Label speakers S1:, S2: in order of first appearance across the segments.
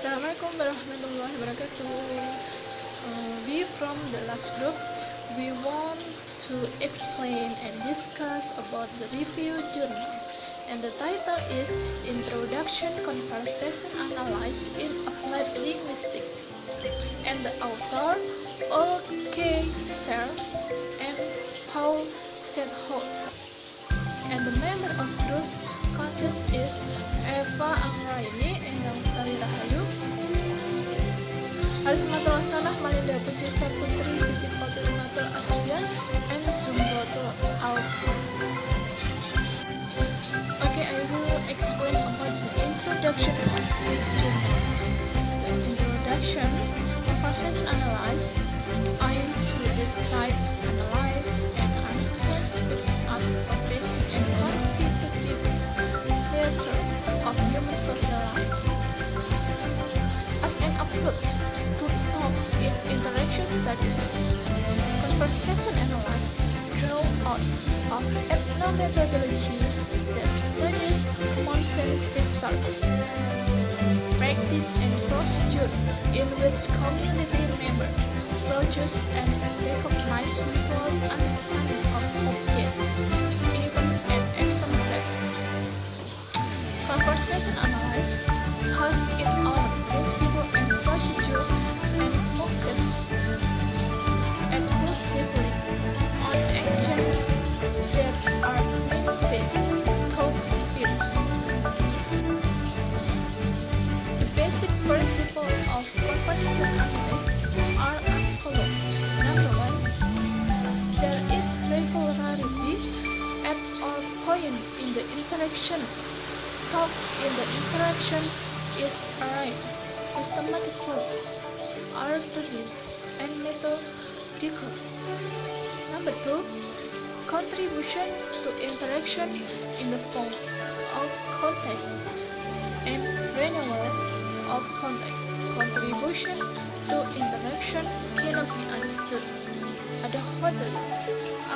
S1: Assalamualaikum warahmatullahi wabarakatuh. We from the last group, we want to explain and discuss about the review journal, and the title is Introduction Conversation Analysis in Applied Linguistics, and the author O.K. Searle and Paul Sethouse, and the member of group consists is Eva Anggraini, Endang Lestari Rahayu, Arismatul Hasanah, Malinda Pucisa Putri, Siti Fatimah Asfian, and Zumrotul Alfa. Okay, I will explain about the introduction of this journal. The introduction, conversation analysis, aims to describe, analyze, and understand speech as a basic and quantitative feature of human social life. As an approach to talk in interaction studies, conversation analysis grew out of ethnomethodology that studies common sense research, practice, and procedure in which community members produce and recognize mutual understanding of object, event, and action set. Conversation analysis has its own principle and procedure and focus exclusively on action that are manifest through speech. The basic principles of conversation analysis are as follows. Number 1, there is regularity at all points in the interaction. Talk in the interaction is arranged systematically, orderly, and methodical. Number 2, contribution to interaction in the form of contact and renewal of contact. Contribution to interaction cannot be understood adequately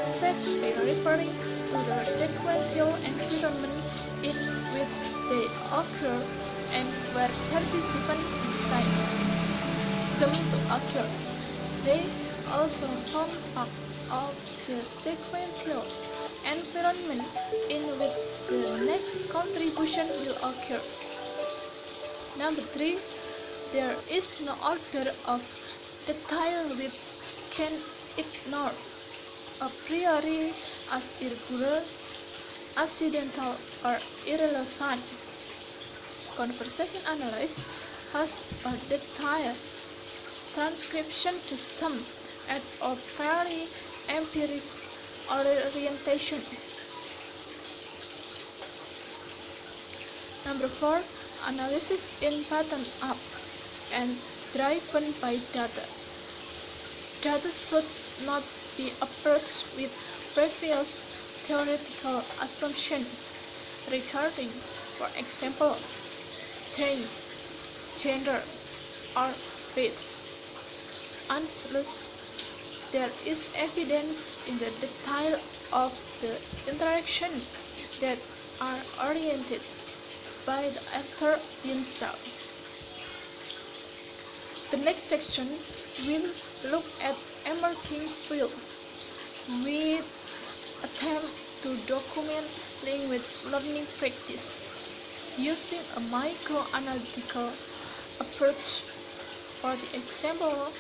S1: except by referring to the sequential environment in which they occur and where participants decide them to occur. They also form part of the sequential environment in which the next contribution will occur. Number 3, there is no order of detail which can ignore a priori as irregular, accidental, or irrelevant. Conversation analysis has a detailed transcription system and a fairly empiric orientation. Number 4, analysis in pattern up and driven by data. Data should not be approached with previous theoretical assumption regarding, for example, strength, gender, or race, unless there is evidence in the detail of the interaction that are oriented by the actor himself. The next section will look at emerging field with attempt to document language learning practice using a microanalytical approach. For the example,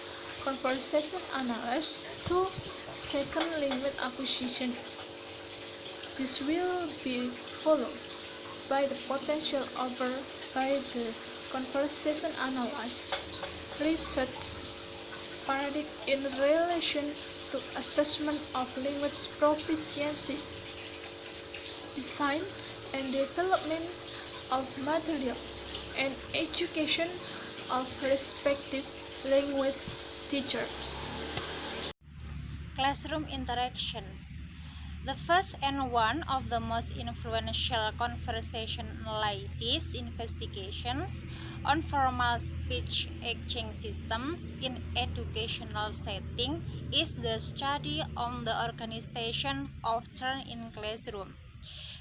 S1: conversation analysis to second language acquisition. This will be followed by the potential offered by the conversation analysis research paradigm in relation to assessment of language proficiency, design and development of material, and education of respective language teacher.
S2: Classroom interactions. The first and one of the most influential conversation analysis investigations on formal speech exchange systems in educational setting is the study on the organization of turn in classroom.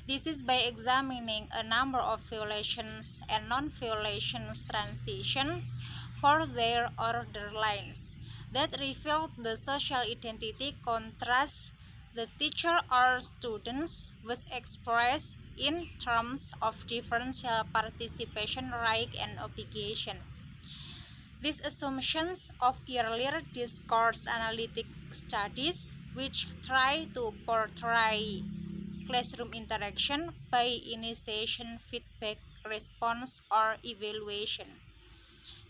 S2: This is by examining a number of violations and non-violations transitions for their order lines that reveal the social identity contrast the teacher or students was expressed in terms of differential participation right and obligation. These assumptions of earlier discourse analytic studies, which try to portray classroom interaction by initiation, feedback, response, or evaluation.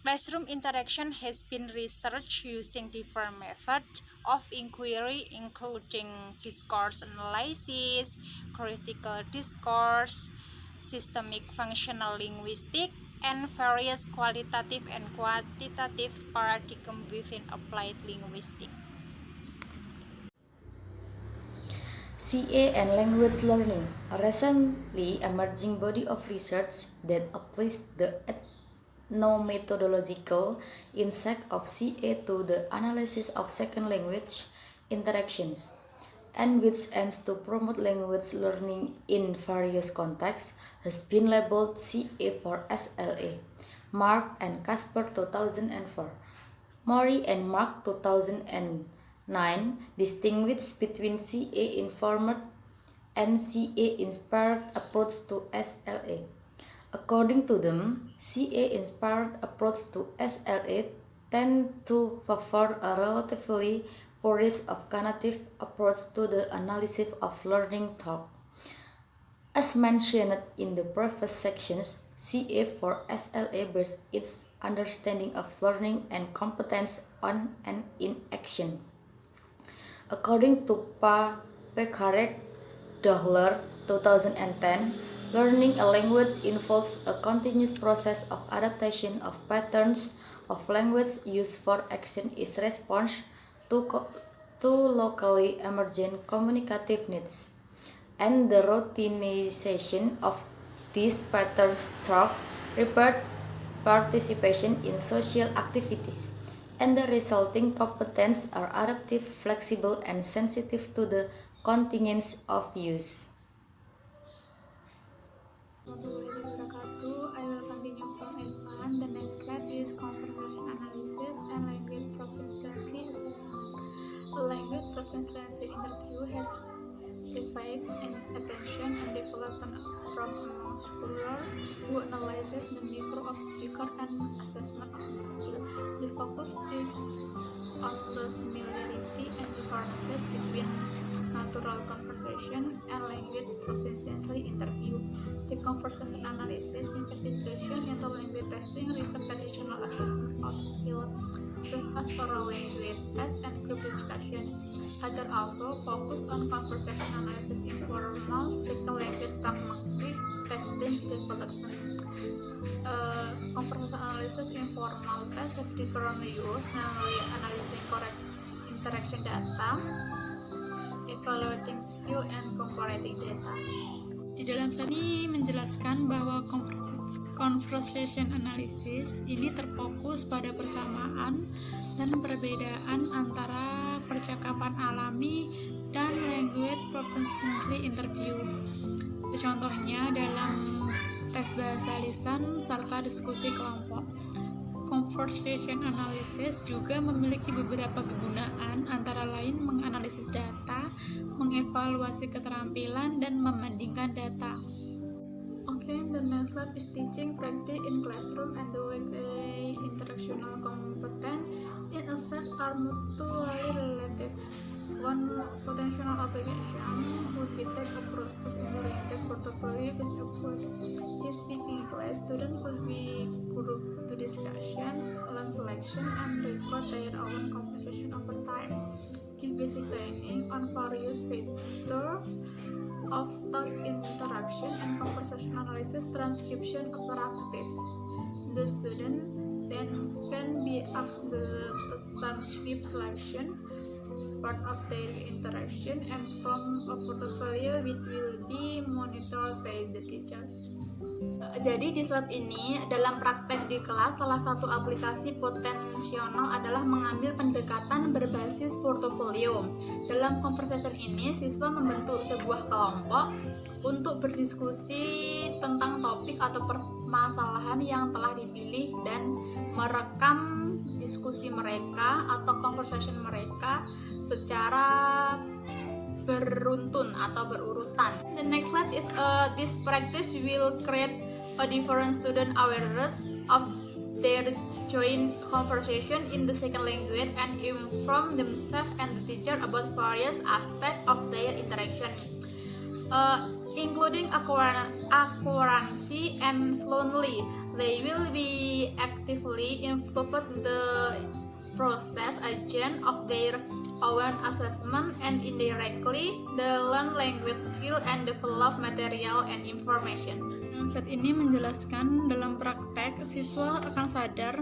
S2: Classroom interaction has been researched using different methods of inquiry, including discourse analysis, critical discourse, systemic functional linguistic, and various qualitative and quantitative paradigms within applied linguistics.
S3: CA and language learning, a recently emerging body of research that applies the ethnomethodological insight of CA to the analysis of second language interactions, and which aims to promote language learning in various contexts, has been labeled CA for SLA. Mark and Casper 2004. Mori and Mark 2009 distinguish between CA-informed and CA-inspired approach to SLA. According to them, CA-inspired approach to SLA tend to favor a relatively purist of cognitive approach to the analysis of learning thought. As mentioned in the previous sections, CA for SLA bases its understanding of learning and competence on and in action. According to Pekaret Dahler 2010, learning a language involves a continuous process of adaptation of patterns of language use for action is response to locally emergent communicative needs, and the routinization of these patterns through repeated participation in social activities, and the resulting competence are adaptive, flexible, and sensitive to the contingents of use.
S1: I will continue from F1. The next slide is conversation analysis and language proficiency assessment. A language proficiency interview has divided in attention and development from among scholar who analyzes the micro of speaker and assessment of the skill. The focus is on the similarity and differences between natural conversation and language proficiency interview. The conversation analysis investigation into language testing refer traditional assessment of skill, such as oral language test and group discussion. Other also focus on conversation analysis informal second language pragmatic testing development. Conversation analysis informal test has different use, namely analyzing correct interaction data, evaluating skill, and comparing data. Di dalam tadi menjelaskan bahwa conversation analysis ini terfokus pada persamaan dan perbedaan antara percakapan alami dan language proficiency interview. Contohnya dalam tes bahasa lisan serta diskusi kelompok. Conversation analysis juga memiliki beberapa kegunaan, antara lain menganalisis data, mengevaluasi keterampilan, dan membandingkan data. Okay, the next slide is teaching practice in classroom and the way interactional competence in assess are mutually related. One potential application would be take a process-oriented portfolio based approach. In speaking class, students could be grouped to discussion, learn selection, and record their own conversation over time. Give basic training on various factors of thought interaction and conversation analysis transcription operative. The student then can be asked the transcript selection part of their interaction and from a portfolio which will be monitored by the teacher.
S4: Jadi di slide ini dalam praktek di kelas salah satu aplikasi potensional adalah mengambil pendekatan berbasis portofolio. Dalam conversation ini siswa membentuk sebuah kelompok untuk berdiskusi tentang topik atau permasalahan yang telah dipilih dan merekam diskusi mereka atau conversation mereka secara beruntun atau berurutan. The next slide is this practice will create a different student awareness of their joint conversation in the second language and inform themselves and the teacher about various aspects of their interaction, including accuracy and fluency. They will be actively involved in the process agent of their own assessment and indirectly they learn language skill and develop material and information. Slide ini menjelaskan dalam praktek siswa akan sadar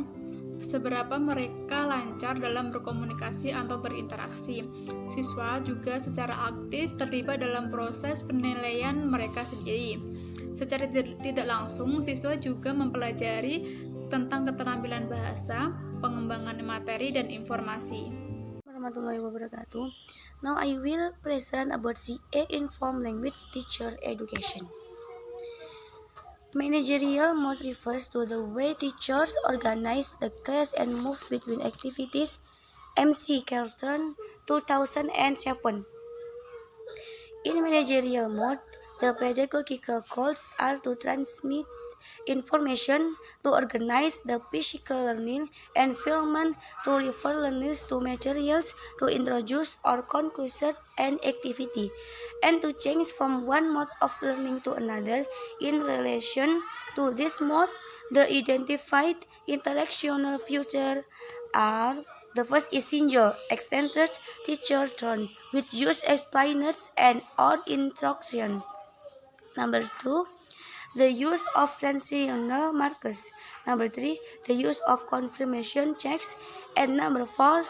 S4: seberapa mereka lancar dalam berkomunikasi atau berinteraksi. Siswa juga secara aktif terlibat dalam proses penilaian mereka sendiri. Secara tidak langsung, siswa juga mempelajari tentang keterampilan bahasa, pengembangan materi, dan informasi.
S5: Warahmatullahi wabarakatuh. Now I will present about CA Informed Language Teacher Education. Managerial mode refers to the way teachers organize the class and move between activities. MC Carlton, 2007. In managerial mode, the pedagogical goals are to transmit information, to organize the physical learning environment, to refer learners to materials, to introduce or conclude an activity, and to change from one mode of learning to another. In relation to this mode, the identified intellectual features are: the first is single, extended teacher turn, with use explainers and or instruction. Number 2, the use of transitional markers. Number 3, the use of confirmation checks. And number 4,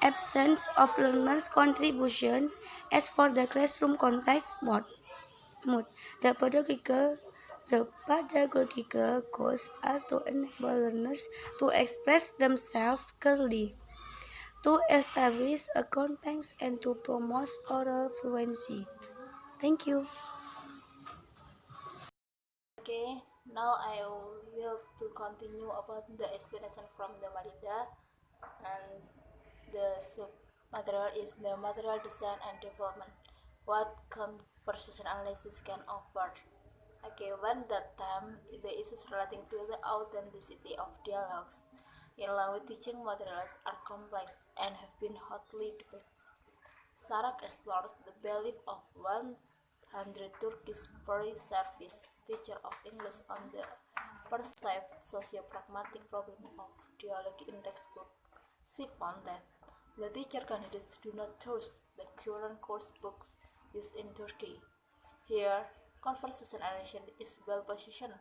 S5: absence of learners' contribution. As for the classroom context mode, the pedagogical goals are to enable learners to express themselves clearly, to establish a context, and to promote oral fluency. Thank you.
S3: Okay, now I will to continue about the explanation from the Marinda, and the material is the material design and development. What conversation analysis can offer? Okay, when that time the issues relating to the authenticity of dialogues in language teaching materials are complex and have been hotly debated. Sarak explores the belief of 100 Turkish pre-service teacher of English on the perceived socio-pragmatic problem of dialogue in textbook. She found that the teacher candidates do not trust the current course books used in Turkey. Here, conversation narration is well positioned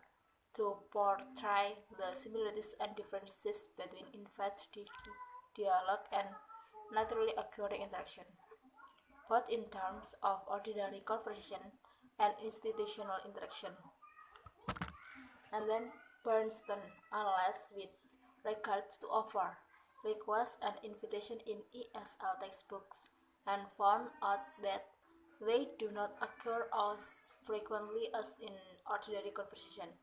S3: to portray the similarities and differences between invented dialogue and naturally occurring interaction, both in terms of ordinary conversation and institutional interaction. And then Bernstein analyzed with regards to offer, request, and invitation in ESL textbooks and found out that they do not occur as frequently as in ordinary conversation.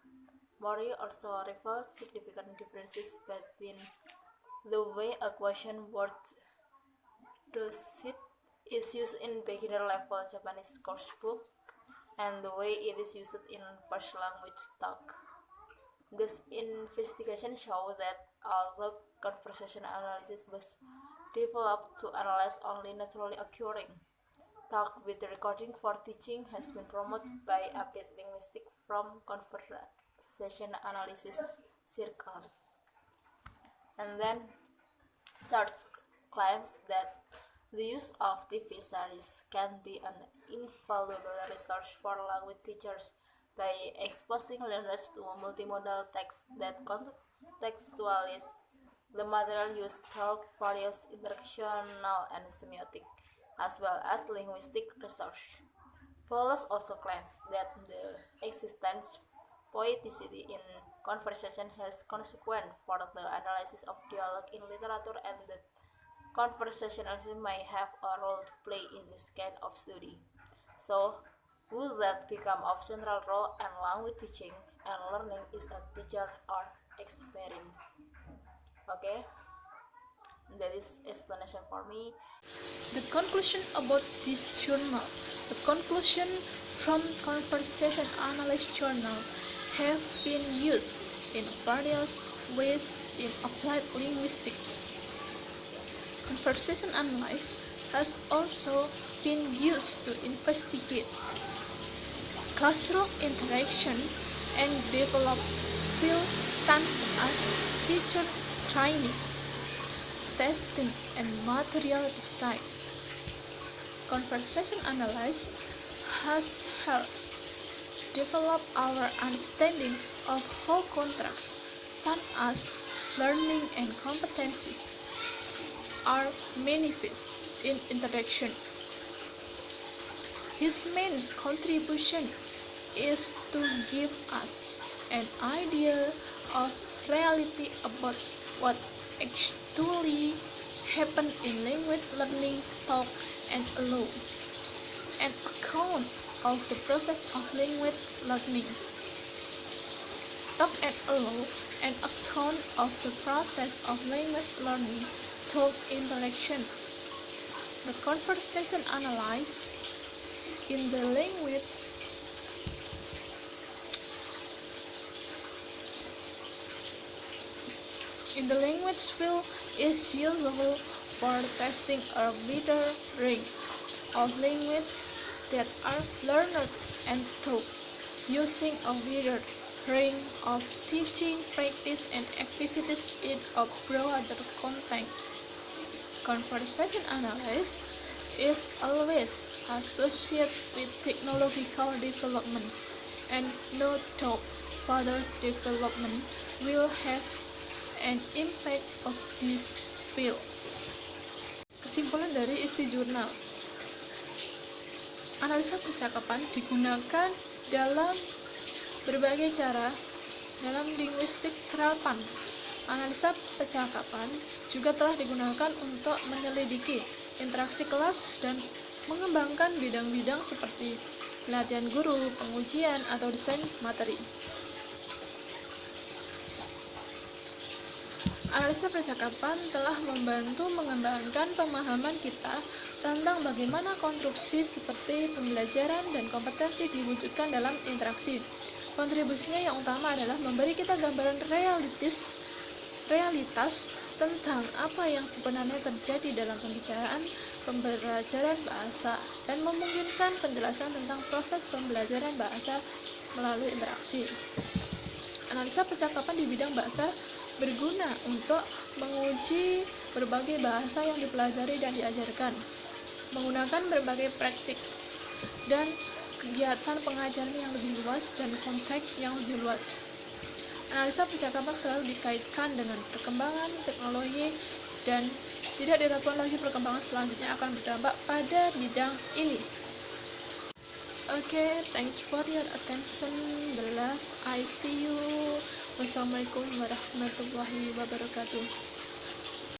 S3: Mori also reveals significant differences between the way a question word does it is used in beginner level Japanese coursebook and the way it is used in first language talk. This investigation shows that although conversation analysis was developed to analyze only naturally occurring talk with recording for teaching has been promoted by applied linguistic from conversation analysis circles. And then Sartre claims that the use of TV series can be an invaluable resource for language teachers by exposing learners to multimodal text that contextualize the material used through various interactional and semiotic, as well as linguistic research. Paulus also claims that the existence poeticity in conversation has consequence for the analysis of dialogue in literature, and that conversationalism may have a role to play in this kind of study. So, would that become of central role along with teaching and learning is a teacher or experience. Okay, that is explanation for me.
S1: The conclusion about this journal. The conclusion from conversation analysis journal have been used in various ways in applied linguistics. Conversation analysis has also been used to investigate classroom interaction and develop field such as teacher training, testing, and material design. Conversation analysis has helped develop our understanding of how contracts, such as learning and competencies, are manifest in interaction. His main contribution is to give us an idea of reality about what actually happen in language learning, talk, and allow an account of the process of language learning. Talk and allow an account of the process of language learning through interaction. The conversation analysis in the language field is useful for testing a wider range of languages that are learned and taught, using a wider range of teaching practice and activities in a broader context. Conversation analysis is always associated with technological development, and no doubt further development will have an impact of this field. Kesimpulan dari isi jurnal. Analisa percakapan digunakan dalam berbagai cara dalam linguistik terapan. Analisa percakapan juga telah digunakan untuk menyelidiki interaksi kelas dan mengembangkan bidang-bidang seperti pelatihan guru, pengujian, atau desain materi. Analisa percakapan telah membantu mengembangkan pemahaman kita tentang bagaimana konstruksi seperti pembelajaran dan kompetensi diwujudkan dalam interaksi. Kontribusinya yang utama adalah memberi kita gambaran realitas tentang apa yang sebenarnya terjadi dalam pembelajaran bahasa, dan memungkinkan penjelasan tentang proses pembelajaran bahasa melalui interaksi. Analisa percakapan di bidang bahasa berguna untuk menguji berbagai bahasa yang dipelajari dan diajarkan, menggunakan berbagai praktik dan kegiatan pengajaran yang lebih luas dan konteks yang lebih luas. Analisa percakapan selalu dikaitkan dengan perkembangan teknologi dan tidak diragukan lagi perkembangan selanjutnya akan berdampak pada bidang ini. Okay, thanks for your attention. The last I see you. Wassalamualaikum warahmatullahi wabarakatuh.